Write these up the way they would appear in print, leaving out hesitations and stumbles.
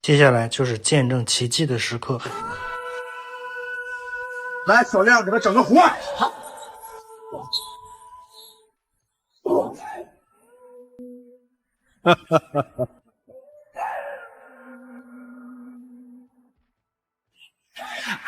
接下来就是见证奇迹的时刻。来，小亮，给他整个活。好。哈哈哈哈。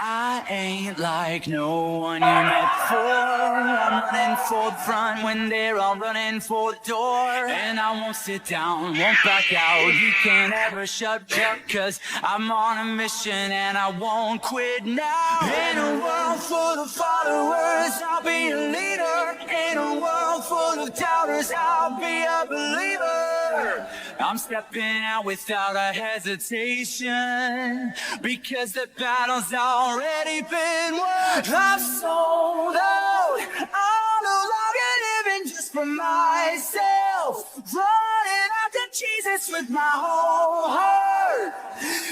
I ain't like no one you met before. I'm running for the front when they're all running for the door. And I won't sit down, won't back out. You can't ever shut up, cause I'm on a mission and I won't quit now. In a world full of followers, I'll be a leader. In a world full of doubters, I'll be a believer. I'm stepping out without a hesitation, because the battle's already been won. I'm sold out. I'm no longer living just for myself, running after Jesus with my whole heart.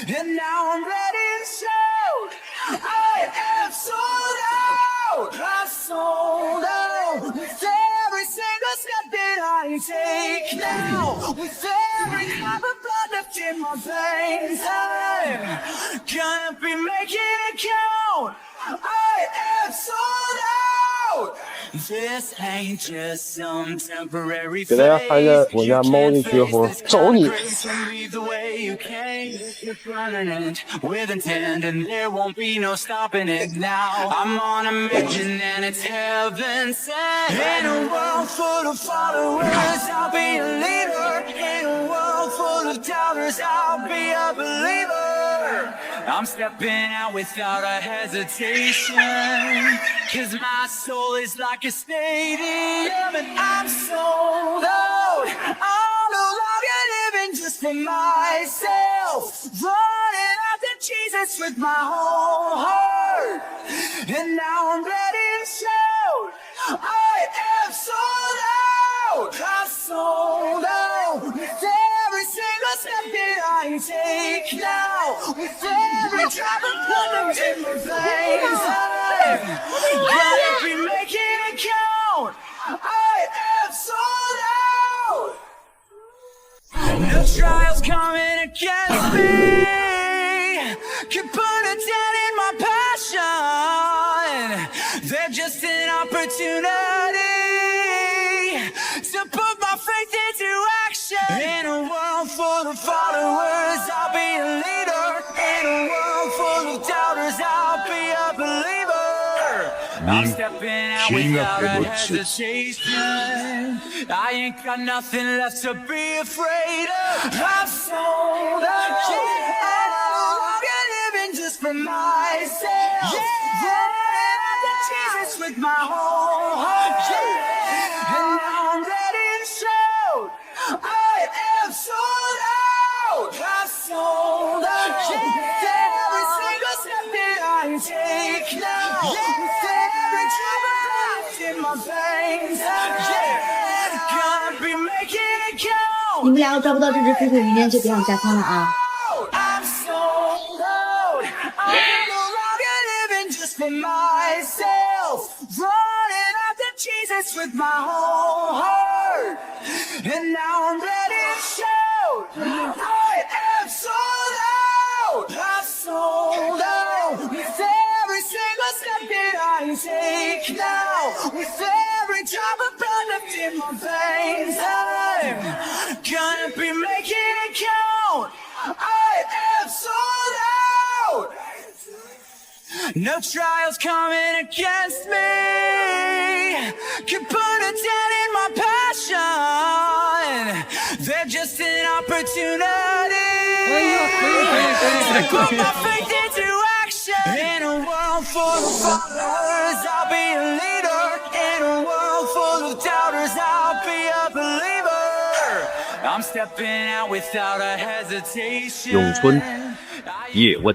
And now I'm ready to shout, I am sold out. I'm sold out. With every single step that I take now, with every drop of blood left in my veins, I'm gonna be making it count. I am sold out. This ain't just some temporary phase. 给大家看一下我家猫的绝活，找你。You're permanent with intent, and there won't be no stopping it now. I'm on a mission and it's heaven sent. In a world full of followers, I'll be a leader. In a world full of doubters, I'll be a believer. I'm stepping out without a hesitation, cause my soul is like a stadium, and I'm sold out. I'm no longer living just for myself, running after Jesus with my whole heart. And now I'm ready to shout, I am sold out. I'm sold out. With every single step that I take now, with every drop of blood in my veins, I'm gonna be making it count. I am sold out. No trials coming against me can put a dent in my passion. They're just an opportunity to put my faith into action. In a world full of followers, I'll be a leader. In a world full of doubters, I'll be a believer. I'm stepping out without a hesitation. I ain't got nothing left to be afraid of. I'm sold out. I'm no longer living just for myself. Running after Jesus with my whole heart. And now I'm ready to shout, I am sold out. I'm sold out. With every single step that I take now, with every drop of blood in my veins, I'm gonna be making it count. 你们两个抓不到这只飞腿明天就别想下坑了啊！ I'm sold out. I'm no longer living just for myself, running after Jesus with my whole heart. And now I'm ready to shout, I am sold out. I'm sold out. With every single step that I take now, with every drop of blood left in my veins, I'm gonna be making it count. I am sold out. No trials coming against me can put a dent in my passion. They're just an opportunity to put my faith into action. In a world full of followers, I'll be a leader. In a world full of doubters, I'll be a believer. I'm stepping out without a hesitation. 咏春叶问。